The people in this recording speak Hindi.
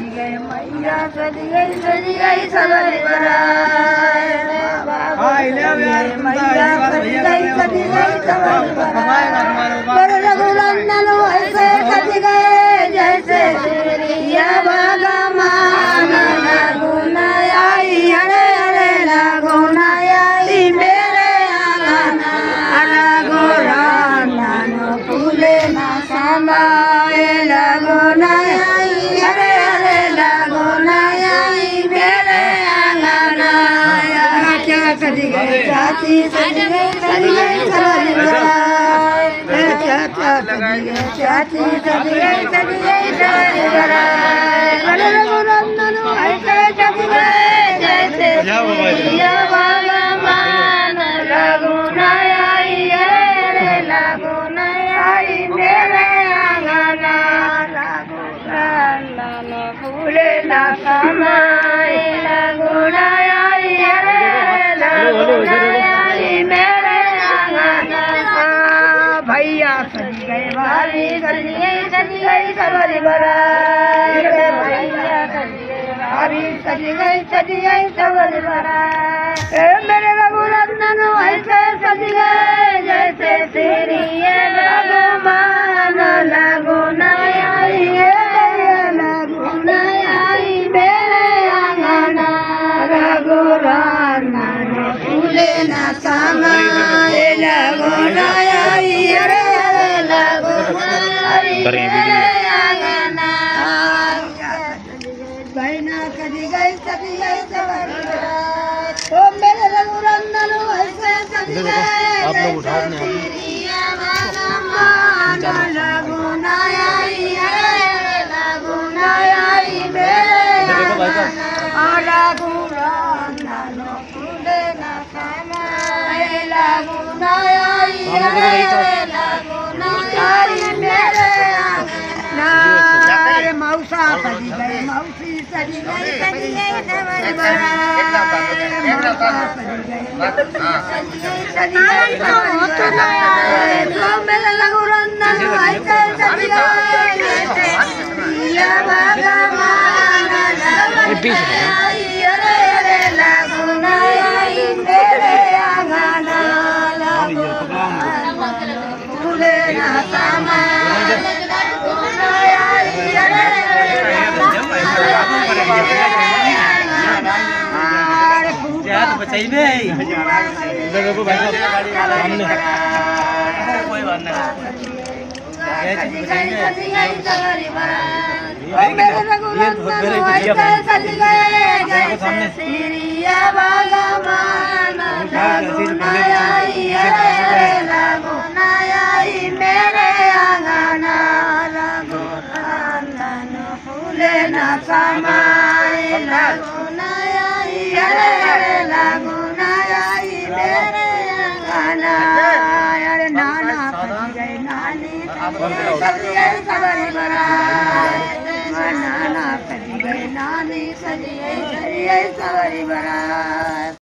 सजी गई मैया सजी गई सवारी बराए मैया सजी गई सवारी बराए रघुनंदन ऐसे सज गए जैसे सिरिया बागा मान लगुन आई हरे हरे लगुन आई मेरे आंगना रघुनंदन फूले न समाए लगुन आई हरे हरे लगुन आई मेरे आंगना सजी गई चाची सजी गई सवारी बराए चाची सजी गई सवारी बराए रघुनंदन ऐसे सज गए जैसे सिरिया बागा मान लगुन आई रे लगुन आई मेरे आंगना रघुनंदन फूले न समाए लगुन आई रे लगुन आई मेरे आंगना भैया सजी गए भाभी सजी गई सवारी बराए भैया सजी गई भाभी सजी गई सवारी बराए मेरे रघुनंदन ऐसे सज गए जैसे सिरिया भगवान लगुन आई लगुन आई मेरे आंगना रघुनंदन फूले न समाए लगुन आई रे लगुन आई मेरे आंगना बहना सजी गई सवारी बराए ओ मेरे रघुनंदन ऐसे सज गए सिरिया भगवान लगुन आई लगुन आई मेरे आंगना रघुनंदन फूले न समाए लगुन आई लगुन आई मेरे आंगना मौसा सजी गई मौसी सजी गई सवारी बराए मेरे रघुनंदन ऐसे सज गए जैसे सिरिया भगवान लगुन आई रे लगुन आई मेरे आंगना फूले न समाए लगुन आई रे बचाइए कोई बात नहीं मेरे रघुनंदन ऐसे सज गए जैसे सिरिया भगवान लगुन आई लगुन आई मेरे आंगना रघुनंदन फूले न समाए लगुन आई लगुन आई मेरे आंगना अरे नाना सजी गई नानी सजी गई सवारी बराए नाना सजी गई नानी सजी गई सवारी बराए